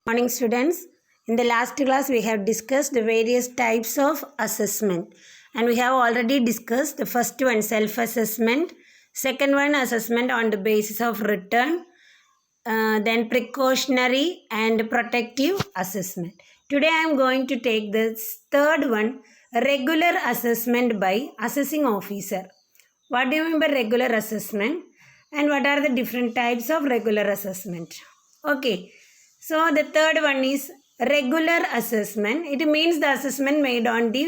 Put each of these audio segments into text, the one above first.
Morning students. In the last class we have discussed the various types of assessment and we have already discussed the first one self-assessment, second one assessment on the basis of return, then precautionary and protective assessment. Today I am going to take the third one, regular assessment by assessing officer. What do you mean by regular assessment and what are the different types of regular assessment? Okay. So the third one is regular assessment. It means the assessment made on the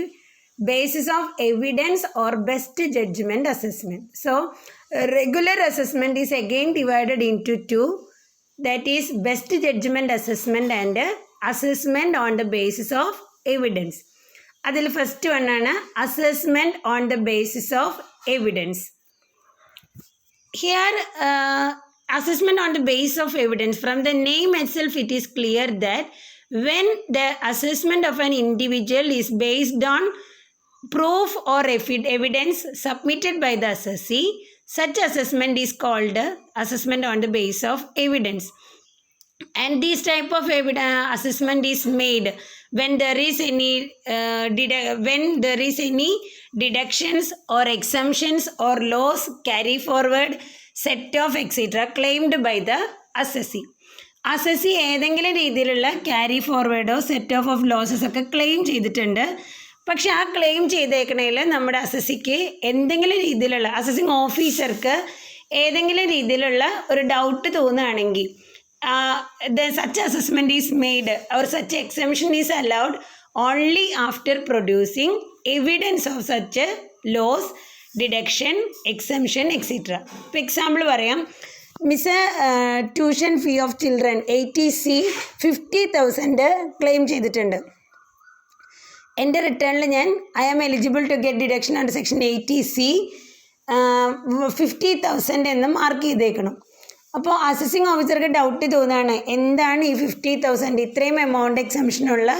basis of evidence or best judgment assessment. So regular assessment is again divided into two. That is best judgment assessment and assessment on the basis of evidence. Adil first one is assessment on the basis of evidence. Here assessment on the basis of evidence, from the name itself it is clear that when the assessment of an individual is based on proof or evidence submitted by the assessee, such assessment is called assessment on the basis of evidence. And this type of assessment is made when there is any deductions or exemptions or loss carry forward set of etc. claimed by the assessee. Assessee ഏതെങ്കിലും രീതിയിലുള്ള carry ഫോർവേഡോ set of losses ഒക്കെ claim ചെയ്തിട്ടുണ്ട്. പക്ഷെ ആ claim ചെയ്തേക്കണേൽ നമ്മുടെ അസസ്സിക്ക് എന്തെങ്കിലും രീതിയിലുള്ള assessing ഓഫീസർക്ക് ഏതെങ്കിലും രീതിയിലുള്ള ഒരു ഡൗട്ട് തോന്നുകയാണെങ്കിൽ such assessment is made or such exemption is allowed only after producing evidence of such a loss, deduction, exemption, etc. For example, പറയാം miss tuition fee of children 80C 50,000 claim ചെയ്തിട്ടുണ്ട്. എൻ്റെ റിട്ടേണിൽ ഞാൻ I am eligible to get deduction under section 80C 50,000 എന്ന് mark ചെയ്തേക്കണം. അപ്പോൾ assessing ഓഫീസർക്ക് doubt തോന്നുകയാണ്, എന്താണ് ഈ 50,000 ഇത്രയും എമൗണ്ട് എക്സംഷനുള്ള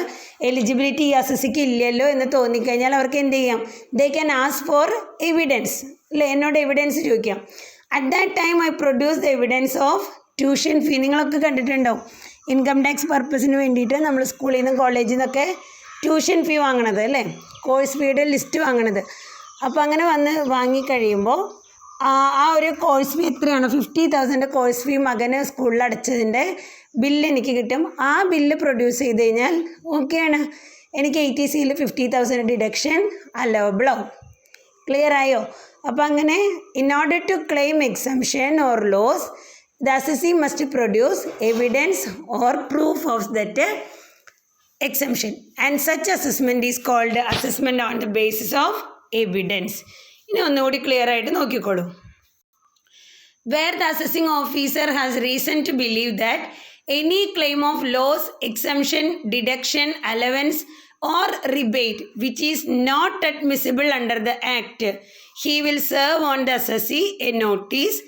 എലിജിബിലിറ്റി ഈ അസസിക്ക് ഇല്ലല്ലോ എന്ന് തോന്നിക്കഴിഞ്ഞാൽ അവർക്ക് എന്ത് ചെയ്യാം? They can ask for evidence അല്ലേ, എന്നോട് എവിഡൻസ് ചോദിക്കാം. At that time I produce the evidence of tuition fee. നിങ്ങളൊക്കെ കണ്ടിട്ടുണ്ടാവും ഇൻകം ടാക്സ് പർപ്പസിന് വേണ്ടിയിട്ട് നമ്മൾ സ്കൂളിൽ നിന്നും കോളേജിൽ നിന്നൊക്കെ ട്യൂഷൻ ഫീ വാങ്ങണത് അല്ലേ, കോഴ്സ് ഫീയുടെ ലിസ്റ്റ് വാങ്ങണത്. അപ്പോൾ അങ്ങനെ വാങ്ങിക്കഴിയുമ്പോൾ ആ ഒരു കോഴ്സ് ഫീ എത്രയാണ്, 50,000 കോഴ്സ് ഫീ മകന് സ്കൂളിൽ അടച്ചതിൻ്റെ ബില്ല് എനിക്ക് കിട്ടും. ആ ബില്ല് പ്രൊഡ്യൂസ് ചെയ്ത് കഴിഞ്ഞാൽ ഓക്കെയാണ്, എനിക്ക് 80Cയിൽ 50,000 ഡിഡക്ഷൻ അലവബിൾ ആവും. ക്ലിയർ ആയോ? അപ്പോൾ അങ്ങനെ in order to claim exemption or loss the assessee must produce evidence or proof of that exemption, and such assessment is called assessment on the basis of evidence. ഇനി ഒന്നുകൂടി clear ആയിട്ട് നോക്കിക്കോളൂ. Where the assessing officer has reason to believe that any claim of loss, exemption, deduction, allowance or rebate which is not admissible under the act, he will serve on the assessee a notice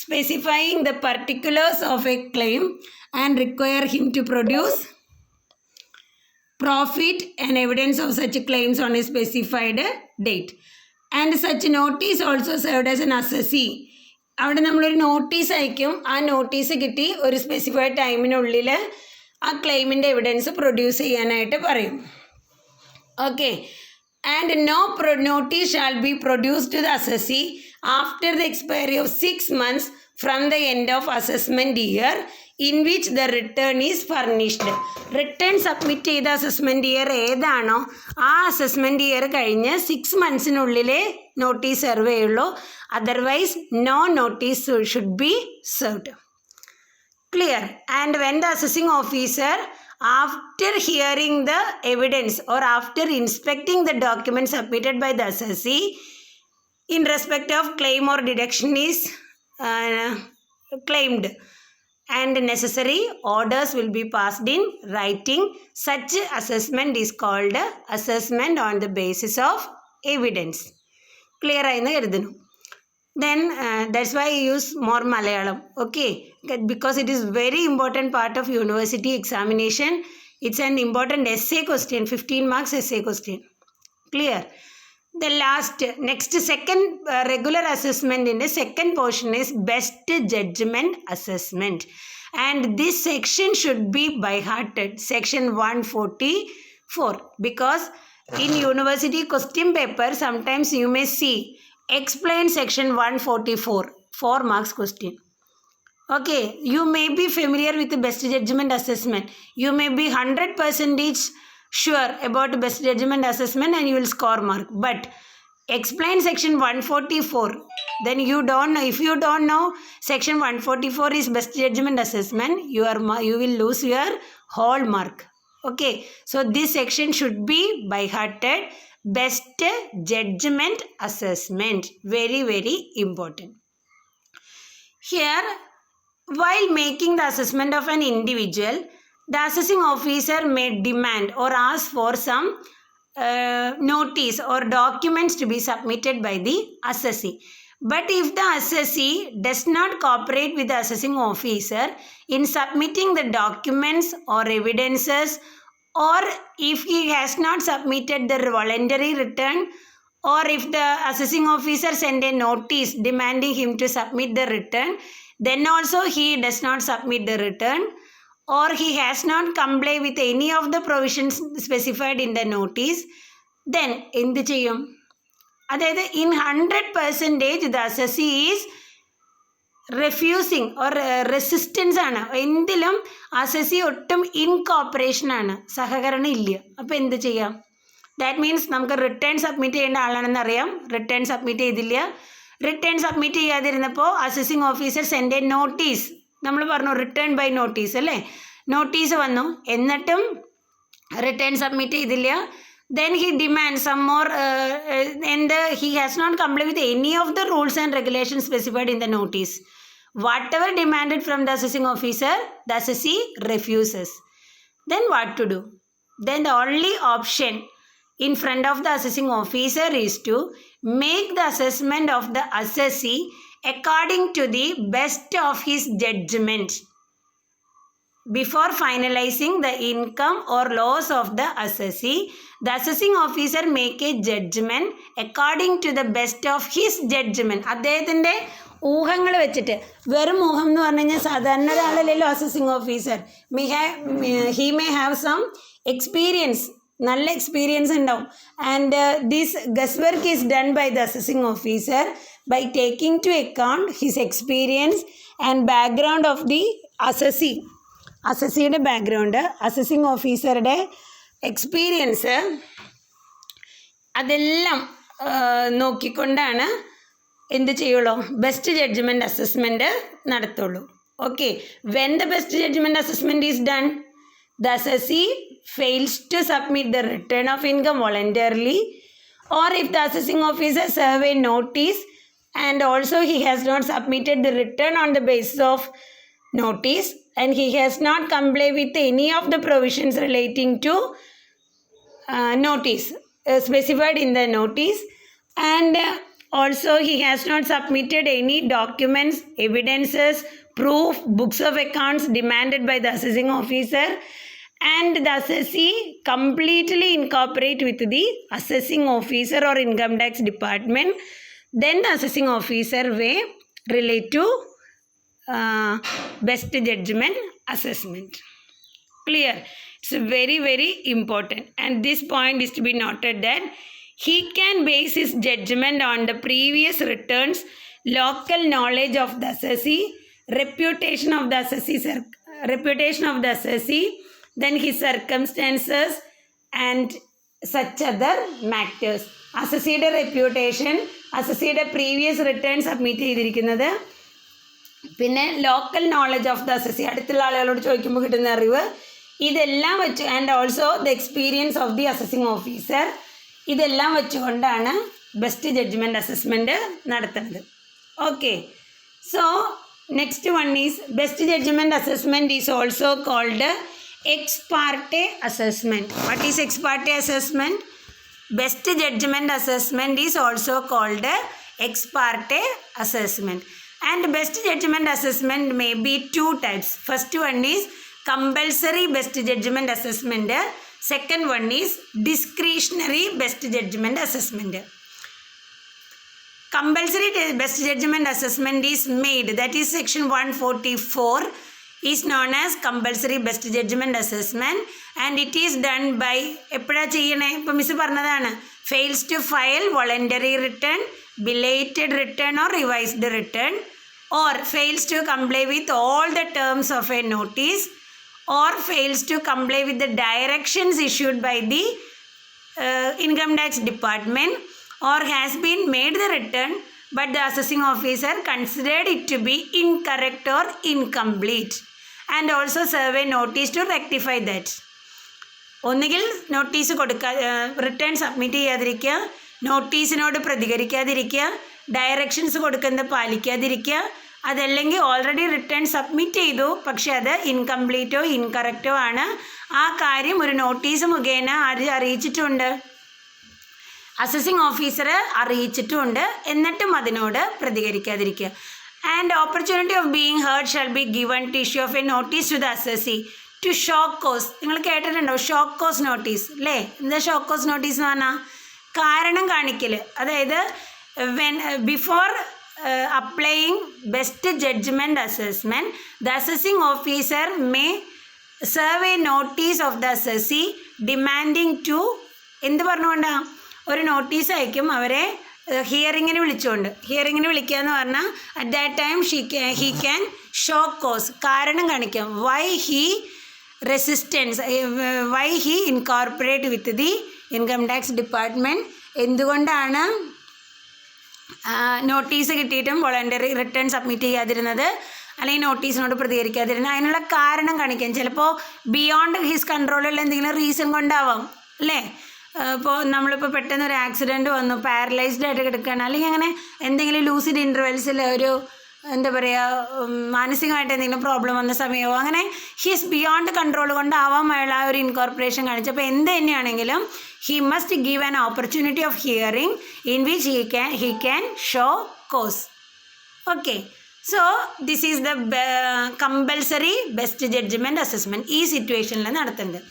specifying the particulars of a claim and require him to produce profit and evidence of such claims on a specified date. And such notice also served as an assessee. അവിടെ നമ്മളൊരു notice അയക്കും. ആ notice കിട്ടി ഒരു specified ടൈമിനുള്ളിൽ ആ ക്ലെയിമിൻ്റെ evidence produce ചെയ്യാനായിട്ട് പറയും. Okay. And no notice shall be produce to the assessee after the expiry of 6 months from the end of assessment year in which the return is furnished. Return submit ചെയ്ത assessment year ഏതാണോ ആ assessment year കഴിഞ്ഞ് 6 monthsനുള്ളിലേ notice serve ചെയ്യുള്ളൂ. Otherwise no notice should be served. Clear? And when the assessing officer after hearing the evidence or after inspecting the document submitted by the assessee in respect of claim or deduction is claimed and necessary orders will be passed in writing. Such assessment is called assessment on the basis of evidence. Clear ആയെന്ന് കരുതുന്നു. Then that's why I use more Malayalam. Okay, because it is very important part of university examination. It's an important essay question, 15 marks essay question. Clear? The second regular assessment in the second portion is best judgment assessment. and this section should be by hearted, section 144, because in university question paper sometimes you may see explain section 144, 4 marks question. Okay, you may be familiar with the best judgment assessment. You may be 100% sure about best judgment assessment and you will score mark. But explain section 144, then you don't know. If you don't know section 144 is best judgment assessment, you will lose your whole mark. Okay, so this section should be by hearted, best judgment assessment. Very, very important. Here, while making the assessment of an individual, the assessing officer may demand or ask for some notice or documents to be submitted by the assessee. But if the assessee does not cooperate with the assessing officer in submitting the documents or evidences, or if he has not submitted the voluntary return, or if the assessing officer send a notice demanding him to submit the return, then also he does not submit the return, or he has not complied with any of the provisions specified in the notice, then എന്ത് ചെയ്യും? അതായത് in 100% the assessee is refusing or resistance ആണ്, എന്തിലും assessee ഒട്ടും incorporation ആണ്, സഹകരണം ഇല്ല. അപ്പോൾ എന്ത് ചെയ്യാം? ദാറ്റ് മീൻസ് നമുക്ക് റിട്ടേൺ സബ്മിറ്റ് ചെയ്യേണ്ട ആളാണെന്ന് അറിയാം, റിട്ടേൺ സബ്മിറ്റ് ചെയ്തില്ല. റിട്ടേൺ സബ്മിറ്റ് ചെയ്യാതിരുന്നപ്പോൾ assessing officer send a notice. നമ്മൾ പറഞ്ഞു റിട്ടേൺ ബൈ നോട്ടീസ് അല്ലേ, നോട്ടീസ് വന്നു, എന്നിട്ടും റിട്ടേൺ സബ്മിറ്റ് ചെയ്തില്ല. Then he demands some more and he has not complied with any of the rules and regulations specified in the notice. Whatever demanded from the assessing officer, the assessee refuses. Then what to do? Then the only option in front of the assessing officer is to make the assessment of the assessee according to the best of his judgment. Before finalizing the income or loss of the assessee, the assessing officer make a judgment according to the best of his judgment. അദ്ദേഹത്തിൻ്റെ ഊഹങ്ങൾ വെച്ചിട്ട്, വെറും ഊഹം എന്ന് പറഞ്ഞു കഴിഞ്ഞാൽ സാധാരണ ഒരാളല്ലല്ലോ assessing officer. He may have some experience, നല്ല എക്സ്പീരിയൻസ് ഉണ്ടാവും. And this guess work is done by the assessing officer by taking to account his experience and background of the assessee. അസസിയുടെ ബാക്ക്ഗ്രൗണ്ട്, അസസിങ് ഓഫീസറുടെ experience, അതെല്ലാം നോക്കിക്കൊണ്ടാണ് എന്ത് ചെയ്യുള്ളൂ, best judgement assessment നടത്തുള്ളൂ. Okay, when the best judgement assessment is done, the assessee fails to submit the return of income voluntarily, or if the assessing officer serve a notice and also he has not submitted the return on the basis of notice, and he has not complied with any of the provisions relating to notice specified in the notice, and also he has not submitted any documents, evidences, proof, books of accounts demanded by the assessing officer, and the assessee completely incorporate with the assessing officer or income tax department, then the assessing officer may relate to best judgment assessment. Clear? It's very, very important, and this point is to be noted that he can base his judgment on the previous returns, local knowledge of the assessee, reputation of the assessee, then his circumstances and such other matters. അസസിയുടെ reputation, അസസിയുടെ previous return submit ചെയ്തിരിക്കുന്നത്, പിന്നെ local knowledge of the assessee, അടുത്തുള്ള ആളുകളോട് ചോദിക്കുമ്പോൾ കിട്ടുന്ന അറിവ്, ഇതെല്ലാം വെച്ച്, and also the experience of the assessing officer, ഇതെല്ലാം വെച്ചുകൊണ്ടാണ് ബെസ്റ്റ് ജഡ്ജ്മെൻറ്റ് അസസ്മെൻറ്റ് നടത്തുന്നത്. Okay, so next one is best judgement assessment is also called ex parte assessment. What is ex parte assessment? Best judgment assessment is also called ex parte assessment. And best judgment assessment may be two types. First one is compulsory best judgment assessment. Second one is discretionary best judgment assessment. Compulsory best judgment assessment is made, that is section 144, is known as compulsory best judgement assessment and it is done by എപ്പോഴാണ് ചെയ്യണേ? ഇപ്പോൾ miss പറഞ്ഞതാണ്, fails to file voluntary return, belated return or revised return, or fails to comply with all the terms of a notice, or fails to comply with the directions issued by the income tax department, or has been made the return but the assessing officer considered it to be incorrect or incomplete and also serve a notice to rectify that. ഒന്നുകിൽ notice return submit ചെയ്യാതിരിക്കുക, നോട്ടീസിനോട് പ്രതികരിക്കാതിരിക്കുക, directions കൊടുക്കുന്നത് പാലിക്കാതിരിക്കുക, അതല്ലെങ്കിൽ already return submit ചെയ്തു പക്ഷെ അത് ഇൻകംപ്ലീറ്റോ ഇൻകറക്റ്റോ ആണ്, ആ കാര്യം ഒരു നോട്ടീസ് മുഖേന അറിയിച്ചിട്ടുണ്ട്, അസസിങ് ഓഫീസറെ അറിയിച്ചിട്ടുമുണ്ട്, എന്നിട്ടും അതിനോട് പ്രതികരിക്കാതിരിക്കുക. And opportunity of being heard shall be given to issue of a notice to the assessee to show cause. നിങ്ങൾ കേട്ടിട്ടുണ്ടോ ഷോ കോസ് നോട്ടീസ് അല്ലേ? എന്താ ഷോ കോസ് നോട്ടീസ് എന്ന് പറഞ്ഞാൽ കാരണം കാണിക്കൽ. അതായത് before applying best judgment assessment, the assessing officer may serve a notice of the assessee demanding to എന്ത് പറഞ്ഞുകൊണ്ടാ ഒരു നോട്ടീസ് അയക്കും അവരെ ഹിയറിങ്ങിന് വിളിച്ചുകൊണ്ട്. ഹിയറിങ്ങിന് വിളിക്കുക എന്ന് പറഞ്ഞാൽ at that time he can show cause, കാരണം കാണിക്കാം, why he incorporate with the income tax department, എന്തുകൊണ്ടാണ് നോട്ടീസ് കിട്ടിയിട്ടും വോളണ്ടറി റിട്ടേൺ സബ്മിറ്റ് ചെയ്യാതിരുന്നത് അല്ലെങ്കിൽ നോട്ടീസിനോട് പ്രതികരിക്കാതിരുന്നത്, അതിനുള്ള കാരണം കാണിക്കാം. ചിലപ്പോൾ ബിയോണ്ട് ഹിസ് കൺട്രോളുള്ള എന്തെങ്കിലും റീസൺ കൊണ്ടാവാം അല്ലേ? ഇപ്പോൾ നമ്മളിപ്പോൾ പെട്ടെന്ന് ഒരു ആക്സിഡൻറ്റ് വന്നു, പാരലൈസ്ഡ് ആയിട്ട് കിടക്കുകയാണ്, അല്ലെങ്കിൽ അങ്ങനെ എന്തെങ്കിലും ലൂസിഡ് ഇൻ്റർവെൽസിൽ ഒരു എന്താ പറയുക മാനസികമായിട്ട് എന്തെങ്കിലും പ്രോബ്ലം വന്ന സമയമോ അങ്ങനെ ഹിസ് ബിയോണ്ട് കൺട്രോൾ കൊണ്ടാവാം അയാൾ ആ ഒരു ഇൻകോർപ്പറേഷൻ കാണിച്ചു. അപ്പോൾ എന്ത് തന്നെയാണെങ്കിലും he must give an opportunity of hearing in which he can show cause. Okay, so this is the compulsory best judgment assessment ഈ സിറ്റുവേഷനിൽ നടത്തുന്നത്.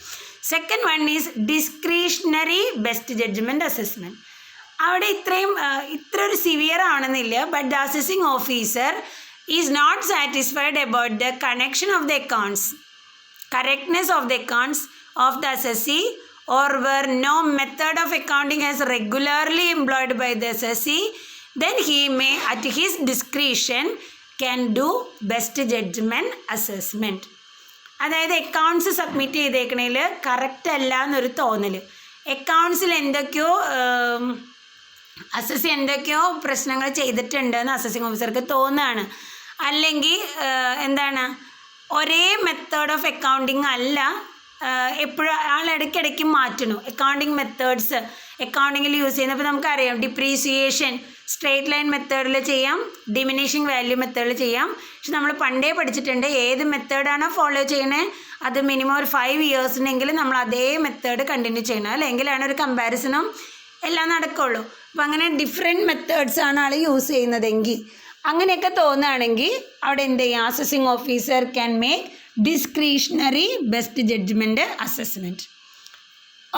Second one is discretionary best judgement assessment. അവിടെ ഇത്ര ഒരു സിവിയർ ആണെന്നില്ല, but the assessing officer is not satisfied about the connection of the accounts, correctness of the accounts of the assessee, or where no method of accounting is regularly employed by the assessee, then he may at his discretion can do best judgment assessment. അതായത് accounts submit ചെയ്തേക്കണേൽ correct അല്ല എന്നൊരു തോന്നൽ, അക്കൗണ്ട്സിൽ എന്തൊക്കെയോ assessee എന്തൊക്കെയോ പ്രശ്നങ്ങൾ ചെയ്തിട്ടുണ്ടെന്ന് assessing ഓഫീസർക്ക് തോന്നുകയാണ്, അല്ലെങ്കിൽ എന്താണ് ഒരേ മെത്തേഡ് ഓഫ് അക്കൗണ്ടിങ് അല്ല, എപ്പോഴും ആൾ ഇടയ്ക്കിടയ്ക്ക് മാറ്റണു അക്കൗണ്ടിങ് മെത്തേഡ്സ്. അക്കൗണ്ടിങ്ങിൽ യൂസ് ചെയ്യുന്നത് ഇപ്പോൾ നമുക്കറിയാം ഡിപ്രീസിയേഷൻ സ്ട്രേറ്റ് ലൈൻ മെത്തേഡിൽ ചെയ്യാം, ഡിമിനിഷിങ് വാല്യൂ മെത്തേഡിൽ ചെയ്യാം. പക്ഷെ നമ്മൾ പണ്ടേ പഠിച്ചിട്ടുണ്ട് ഏത് മെത്തേഡാണോ ഫോളോ ചെയ്യണേ അത് മിനിമം ഒരു 5 ഇയേഴ്സിനെങ്കിലും നമ്മൾ അതേ മെത്തേഡ് കണ്ടിന്യൂ ചെയ്യണം, അല്ലെങ്കിലാണ് ഒരു കമ്പാരിസണും എല്ലാം നടക്കുള്ളൂ. അപ്പോൾ അങ്ങനെ ഡിഫറെൻറ്റ് മെത്തേഡ്സാണ് ആൾ യൂസ് ചെയ്യുന്നതെങ്കിൽ അങ്ങനെയൊക്കെ തോന്നുകയാണെങ്കിൽ അവിടെ എന്ത് ചെയ്യാം, assessing officer can make discretionary best judgment assessment.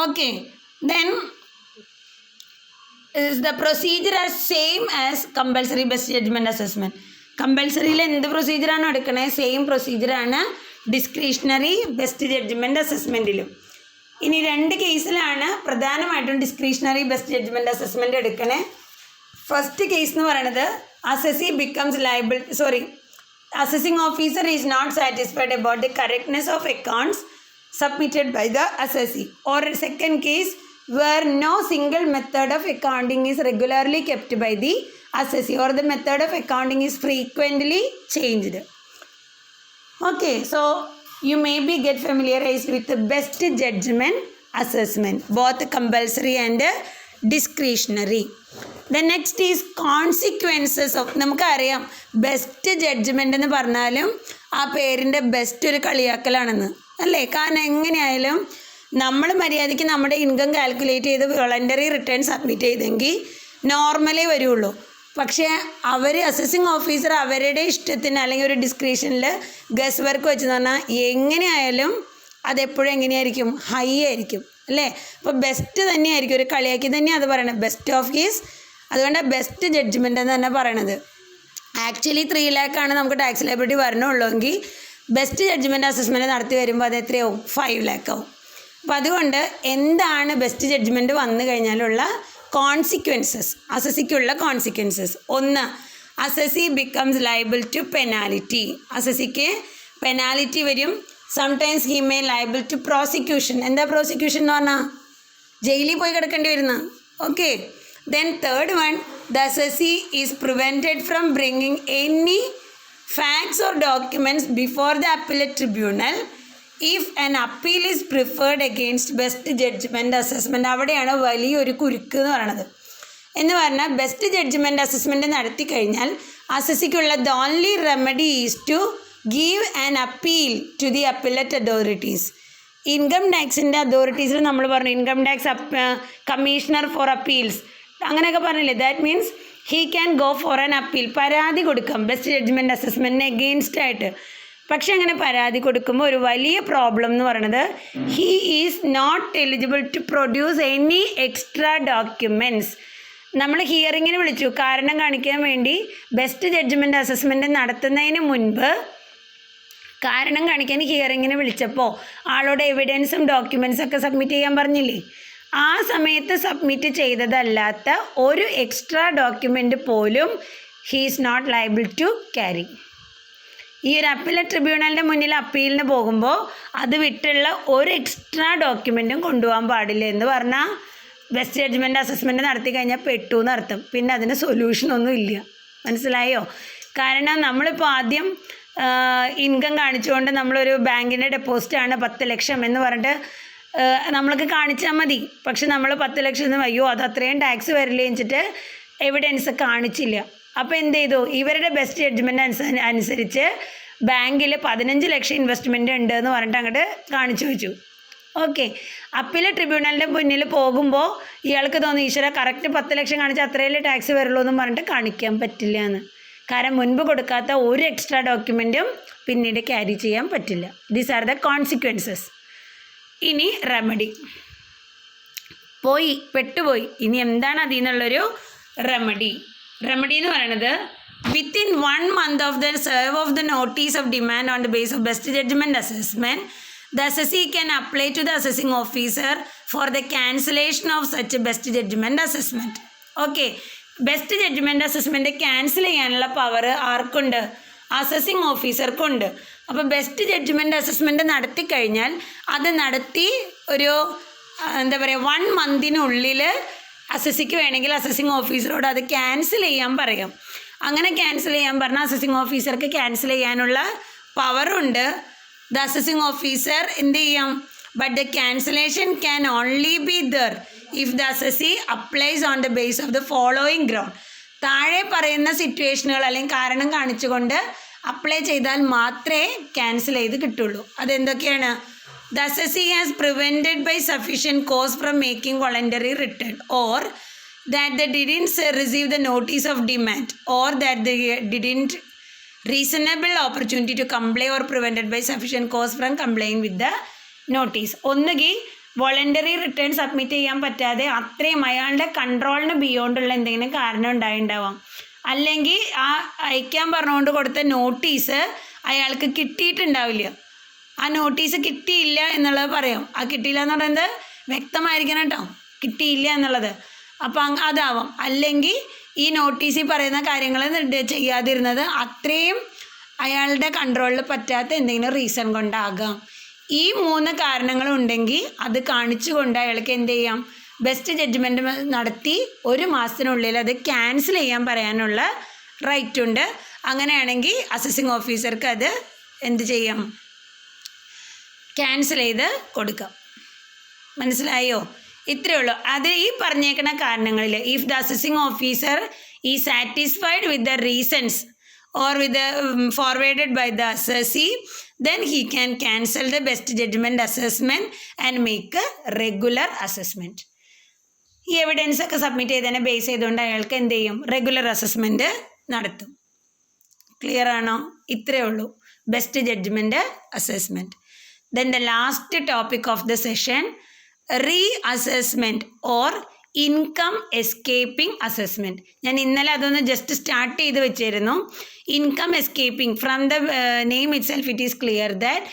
Okay, then is the procedure as same as compulsory best judgment assessment. കമ്പൽസറിയിൽ എന്ത് പ്രൊസീജിയറാണ് എടുക്കണേ സെയിം പ്രൊസീജിയറാണ് ഡിസ്ക്രിഷണറി ബെസ്റ്റ് ജഡ്ജ്മെൻറ്റ് അസസ്മെൻറ്റിലും. ഇനി 2 കേസിലാണ് പ്രധാനമായിട്ടും ഡിസ്ക്രിഷണറി ബെസ്റ്റ് ജഡ്ജ്മെൻറ്റ് അസസ്മെൻറ്റ് എടുക്കണേ. ഫസ്റ്റ് കേസ് എന്ന് പറയുന്നത് assessee becomes liable assessing officer is not satisfied about the correctness of accounts submitted by the assessee, or second case where no single method of accounting is regularly kept by the assessee, or the method of accounting is frequently changed. Okay, so you may be get familiarized with the best judgment assessment, both compulsory and discretionary. The next is consequences of, നമുക്കറിയാം best judgement എന്ന് പറഞ്ഞാലും ആ പേരിൻ്റെ best ഒരു കളിയാക്കലാണെന്ന് അല്ലേ? കാരണം എങ്ങനെയായാലും നമ്മൾ മര്യാദയ്ക്ക് നമ്മുടെ ഇൻകം കാൽക്കുലേറ്റ് ചെയ്ത് വോളണ്ടറി റിട്ടേൺ സബ്മിറ്റ് ചെയ്തെങ്കിൽ നോർമലേ വരുള്ളൂ. പക്ഷേ അവർ അസസിങ് ഓഫീസർ അവരുടെ ഇഷ്ടത്തിന് അല്ലെങ്കിൽ ഒരു ഡിസ്ക്രിപ്ഷനിൽ ഗസ് വർക്ക് വെച്ചെന്ന് പറഞ്ഞാൽ എങ്ങനെയായാലും അതെപ്പോഴും എങ്ങനെയായിരിക്കും, ഹൈ ആയിരിക്കും അല്ലേ? അപ്പോൾ ബെസ്റ്റ് തന്നെയായിരിക്കും, ഒരു കളിയാക്കി തന്നെയാണ് അത് പറയണത്, ബെസ്റ്റ് ഓഫ് ഹിസ്. അതുകൊണ്ട് ബെസ്റ്റ് ജഡ്ജ്മെൻ്റ് എന്ന് തന്നെ പറയണത്. ആക്ച്വലി 3 lakh നമുക്ക് ടാക്സ് ലയബിലിറ്റി വരണുള്ളൂ എങ്കിൽ ബെസ്റ്റ് ജഡ്ജ്മെൻറ്റ് അസസ്മെൻറ്റ് നടത്തി വരുമ്പോൾ അത് എത്രയാവും? 5 lakh ആവും. അപ്പോൾ അതുകൊണ്ട് എന്താണ് ബെസ്റ്റ് ജഡ്ജ്മെൻറ്റ് വന്നു കഴിഞ്ഞാലുള്ള കോൺസിക്വൻസസ്, അസസിക്കുള്ള consequences? 1, assessee becomes liable to penalty. അസസിക്ക് പെനാലിറ്റി വരും. Sometimes he may liable to prosecution. എന്താ പ്രോസിക്യൂഷൻ എന്ന് പറഞ്ഞാൽ? ജയിലിൽ പോയി കിടക്കേണ്ടി വരുന്ന. Okay. Then third one, the assessee is prevented from bringing any facts or documents before the appellate tribunal if an appeal is preferred against best judgment assessment. അവിടെയാണ് വലിയൊരു കുരുക്ക് എന്ന് പറയണത്. എന്ന് പറഞ്ഞാൽ ബെസ്റ്റ് ജഡ്ജ്മെൻറ്റ് അസസ്മെൻറ്റ് നടത്തി കഴിഞ്ഞാൽ അസസിക്കുള്ള the only remedy is to give an appeal to the appellate authorities. Income ടാക്സിൻ്റെ അതോറിറ്റീസിൽ നമ്മൾ പറഞ്ഞു income tax commissioner for appeals അങ്ങനെയൊക്കെ പറഞ്ഞില്ലേ. That means he can go for an appeal. പരാതി കൊടുക്കാം ബെസ്റ്റ് ജഡ്ജ്മെൻറ്റ് അസസ്മെൻറ്റിന് എഗെയിൻസ്റ്റ് ആയിട്ട്. പക്ഷെ അങ്ങനെ പരാതി കൊടുക്കുമ്പോൾ ഒരു വലിയ പ്രോബ്ലം എന്ന് പറയുന്നത് he is not eligible to produce any extra documents. നമ്മൾ ഹിയറിങ്ങിന് വിളിച്ചു കാരണം കാണിക്കാൻ വേണ്ടി. ബെസ്റ്റ് ജഡ്ജ്മെൻറ്റ് അസസ്മെൻറ്റ് നടത്തുന്നതിന് മുൻപ് കാരണം കാണിക്കാൻ ഹിയറിങ്ങിന് വിളിച്ചപ്പോൾ ആളോട് എവിഡൻസും ഡോക്യുമെൻറ്റ്സും ഒക്കെ സബ്മിറ്റ് ചെയ്യാൻ പറഞ്ഞില്ലേ. ആ സമയത്ത് സബ്മിറ്റ് ചെയ്തതല്ലാത്ത ഒരു എക്സ്ട്രാ ഡോക്യുമെൻ്റ് പോലും he is not liable to carry. ഈ ഒരു അപ്പീലറ്റ് ട്രിബ്യൂണലിൻ്റെ മുന്നിൽ അപ്പീലിന് പോകുമ്പോൾ അത് വിട്ടുള്ള ഒരു എക്സ്ട്രാ ഡോക്യുമെൻറ്റും കൊണ്ടുപോകാൻ പാടില്ല എന്ന് പറഞ്ഞാൽ ബെസ്റ്റ് ജഡ്ജ്മെൻറ്റ് അസസ്മെൻറ്റ് നടത്തി കഴിഞ്ഞാൽ പെട്ടു എന്നർത്ഥം. പിന്നെ അതിന് സൊല്യൂഷനൊന്നും ഇല്ല. മനസ്സിലായോ? കാരണം നമ്മളിപ്പോൾ ആദ്യം ഇൻകം കാണിച്ചുകൊണ്ട് നമ്മളൊരു ബാങ്കിൻ്റെ ഡെപ്പോസിറ്റാണ് 10 ലക്ഷം എന്ന് പറഞ്ഞിട്ട് നമ്മൾക്ക് കാണിച്ചാൽ മതി. പക്ഷെ നമ്മൾ 10 ലക്ഷം അയ്യോ അത് അത്രയും ടാക്സ് വരില്ലേ വെച്ചിട്ട് എവിഡൻസ് കാണിച്ചില്ല. അപ്പോൾ എന്ത് ചെയ്തു? ഇവരുടെ ബെസ്റ്റ് ജഡ്ജ്മെൻറ്റ് അനുസരിച്ച് ബാങ്കിൽ 15 ലക്ഷം ഇൻവെസ്റ്റ്മെൻറ്റ് ഉണ്ട് എന്ന് പറഞ്ഞിട്ട് അങ്ങോട്ട് കാണിച്ചു വെച്ചു. ഓക്കെ. അപ്പീലറ്റ് ട്രിബ്യൂണലിൻ്റെ മുന്നിൽ പോകുമ്പോൾ ഇയാൾക്ക് തോന്നി ഈശ്വര കറക്റ്റ് 10 ലക്ഷം കാണിച്ചാൽ അത്രയല്ലേ ടാക്സ് വരുള്ളൂ എന്ന് പറഞ്ഞിട്ട് കാണിക്കാൻ പറ്റില്ല എന്ന്. കാരണം മുൻപ് കൊടുക്കാത്ത ഒരു എക്സ്ട്രാ ഡോക്യുമെൻറ്റും പിന്നീട് ക്യാരി ചെയ്യാൻ പറ്റില്ല. These are the consequences. ഇനി റെമഡി. പെട്ടുപോയി. ഇനി എന്താണ് അതിൽ നിന്നുള്ളൊരു റെമഡി? റെമഡി എന്ന് പറയുന്നത് within 1 month of the serve of the notice of demand on the base of best judgement assessment the assessee can apply to the assessing officer for the cancellation of such a best judgment assessment. Okay. Best judgement assessment cancel ചെയ്യാനുള്ള power ആർക്കുണ്ട്? Assessing ഓഫീസർക്കുണ്ട്. അപ്പോൾ best judgement assessment നടത്തി കഴിഞ്ഞാൽ അത് നടത്തി ഒരു 1 monthനുള്ളിൽ അസസിക്ക് വേണമെങ്കിൽ അസസിങ് ഓഫീസറോട് അത് ക്യാൻസൽ ചെയ്യാൻ പറയാം. അങ്ങനെ ക്യാൻസൽ ചെയ്യാൻ പറഞ്ഞാൽ അസസിങ് ഓഫീസർക്ക് ക്യാൻസൽ ചെയ്യാനുള്ള പവറുണ്ട്. ദ അസസിങ് ഓഫീസർ എന്ത് ചെയ്യും? But the cancellation can only be there if the assessee applies on the base of the following ground. താഴെ പറയുന്ന സിറ്റുവേഷനുകൾ അല്ലെങ്കിൽ കാരണം കാണിച്ചുകൊണ്ട് അപ്ലൈ ചെയ്താൽ മാത്രമേ ക്യാൻസൽ ചെയ്ത് കിട്ടുള്ളൂ. അതെന്തൊക്കെയാണ്? The assessee has prevented by sufficient cause from making voluntary return, or that the didn't receive the notice of demand, or that the didn't reasonable opportunity to comply or prevented by sufficient cause from complying with the notice. ഒന്നുകിൽ voluntary return submit ചെയ്യാൻ പറ്റാതെ അത്രയും അയാളുടെ കൺട്രോളിന് ബിയോണ്ടുള്ള എന്തെങ്കിലും കാരണം ഉണ്ടാവാം. അല്ലെങ്കിൽ ആ അയക്കാൻ പറഞ്ഞുകൊണ്ട് കൊടുത്ത നോട്ടീസ് അയാൾക്ക് കിട്ടിയിട്ടുണ്ടാവില്ല. ആ നോട്ടീസ് കിട്ടിയില്ല എന്നുള്ളത് പറയാം. ആ കിട്ടിയില്ല എന്ന് പറയുന്നത് വ്യക്തമായിരിക്കണം കേട്ടോ, കിട്ടിയില്ല എന്നുള്ളത്. അപ്പം അതാവാം. അല്ലെങ്കിൽ ഈ നോട്ടീസിൽ പറയുന്ന കാര്യങ്ങൾ ചെയ്യാതിരുന്നത് അത്രയും അയാളുടെ കൺട്രോളിൽ പറ്റാത്ത എന്തെങ്കിലും റീസൺ കൊണ്ടാകാം. ഈ 3 കാരണങ്ങളുണ്ടെങ്കിൽ അത് കാണിച്ചുകൊണ്ട് അയാൾക്ക് എന്ത് ചെയ്യാം? ബെസ്റ്റ് ജഡ്ജ്മെൻറ്റ് നടത്തി 1 മാസത്തിനുള്ളിൽ അത് ക്യാൻസൽ ചെയ്യാൻ പറയാനുള്ള റൈറ്റ് ഉണ്ട്. അങ്ങനെയാണെങ്കിൽ അസസിങ് ഓഫീസർക്ക് അത് എന്ത് ചെയ്യാം? ക്യാൻസൽ ചെയ്ത് കൊടുക്കാം. മനസ്സിലായോ? ഇത്രയേ ഉള്ളൂ. അത് ഈ പറഞ്ഞേക്കുന്ന കാരണങ്ങളിൽ ഇഫ് ദ അസസിങ് ഓഫീസർ ഈ satisfied with the reasons or with the forwarded by the assessee, then he can cancel the best judgment assessment and make a regular assessment. ഈ എവിഡൻസ് ഒക്കെ സബ്മിറ്റ് ചെയ്തതിനെ ബേസ് ചെയ്തുകൊണ്ട് അയാൾക്ക് എന്ത് ചെയ്യും? Regular assessment നടത്തും. Clear ആണോ? ഇത്രയേ ഉള്ളൂ best judgement assessment. Then the last topic of the session, reassessment or income escaping assessment. ഞാൻ ഇന്നലെ അതൊന്ന് ജസ്റ്റ് സ്റ്റാർട്ട് ചെയ്ത് വെച്ചിരുന്നു. Income escaping, from the name itself it is clear that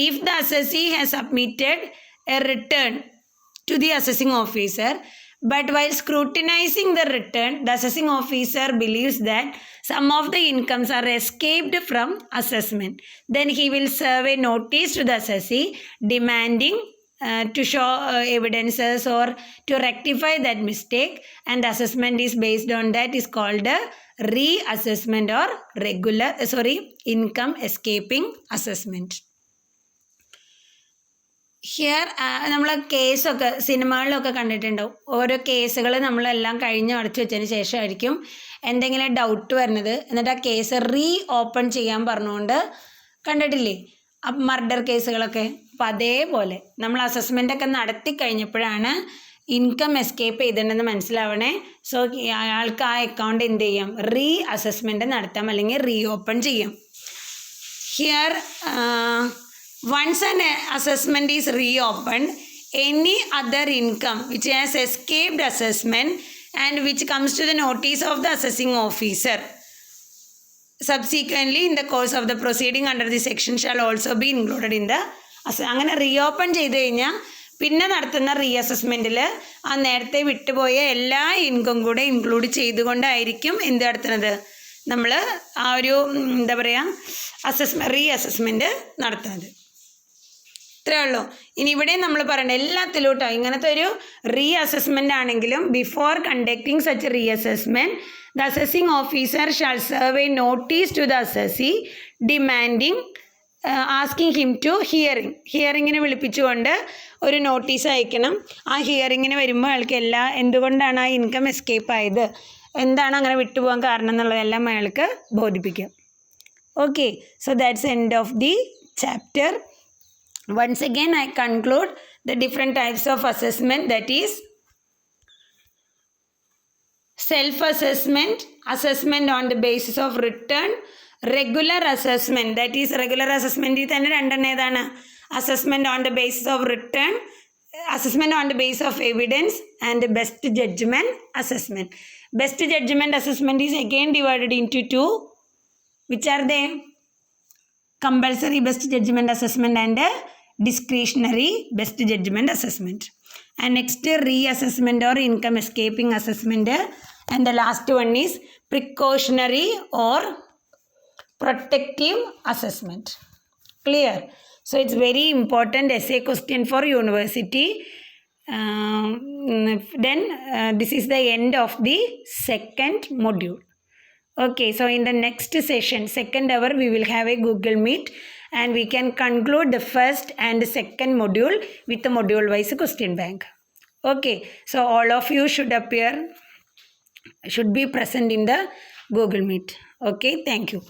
if the assessee has submitted a return to the assessing officer, but while scrutinizing the return, the assessing officer believes that some of the incomes are escaped from assessment, then he will serve a notice to the assessee demanding to show evidences or to rectify that mistake, and assessment is based on that is called a reassessment or income escaping assessment. Here നമ്മൾ കേസൊക്കെ സിനിമകളിലൊക്കെ കണ്ടിട്ടുണ്ടാവും. ഓരോ കേസുകൾ നമ്മളെല്ലാം കഴിഞ്ഞ് അടച്ചു വെച്ചതിന് ശേഷമായിരിക്കും എന്തെങ്കിലും ഡൗട്ട് വരുന്നത്. എന്നിട്ട് ആ കേസ് ഓപ്പൺ ചെയ്യാൻ പറഞ്ഞുകൊണ്ട് കണ്ടിട്ടില്ലേ മർഡർ കേസുകളൊക്കെ. അപ്പം അതേപോലെ നമ്മൾ അസസ്മെൻ്റൊക്കെ നടത്തി കഴിഞ്ഞപ്പോഴാണ് ഇൻകം എസ്കേപ്പ് ചെയ്തിട്ടുണ്ടെന്ന് മനസ്സിലാവണേ. സോ അയാൾക്ക് ആ അക്കൗണ്ട് എന്ത് ചെയ്യാം, അസസ്മെൻറ്റ് നടത്താം അല്ലെങ്കിൽ ഓപ്പൺ ചെയ്യാം. Here once an assessment is reopened, any other income which has escaped assessment and which comes to the notice of the assessing officer subsequently in the course of the proceeding under this section shall also be included in the അങ്ങനെ reopen ചെയ്ത് കഴിഞ്ഞാൽ പിന്നെ നടത്തുന്ന അസസ്മെൻറ്റിൽ ആ നേരത്തെ വിട്ടുപോയ എല്ലാ income കൂടെ ഇൻക്ലൂഡ് ചെയ്തുകൊണ്ടായിരിക്കും എന്ത് നടത്തുന്നത്, നമ്മൾ ആ ഒരു എന്താ പറയുക അസസ്മെൻറ്റ് നടത്തുന്നത്. ഇത്രയേ ഉള്ളൂ. ഇനി ഇവിടെ നമ്മൾ പറയേണ്ട എല്ലാത്തിലും കേട്ടോ ഇങ്ങനത്തെ ഒരു അസസ്മെൻ്റ് ആണെങ്കിലും before conducting such assessment the assessing officer shall serve a notice to the assessee demanding asking him to ഹിയറിങ്ങിന് വിളിപ്പിച്ചുകൊണ്ട് ഒരു നോട്ടീസ് അയക്കണം. ആ ഹിയറിങ്ങിന് വരുമ്പോൾ അയാൾക്ക് എന്തുകൊണ്ടാണ് ആ ഇൻകം എസ്കേപ്പ് ആയത്, എന്താണ് അങ്ങനെ വിട്ടുപോകാൻ കാരണം എന്നുള്ളതെല്ലാം അയാൾക്ക് ബോധിപ്പിക്കാം. Okay, so that's end of the chapter. Once again I conclude the different types of assessment, that is self-assessment, assessment on the basis of return, regular assessment, that is regular assessment il thanne rendanne edana, assessment on the basis of return, assessment on the basis of evidence, and best judgment assessment. Best judgment assessment is again divided into two, which are they? Compulsory best judgment assessment and discretionary best judgment assessment. And next reassessment or income escaping assessment, and the last one is precautionary or protective assessment. Clear? So it's very important essay question for university. Then this is the end of the second module. Okay, so in the next session, second hour, we will have a Google Meet and we can conclude the first and second module with the module wise question bank. Okay, so all of you should be present in the Google Meet. Okay, thank you.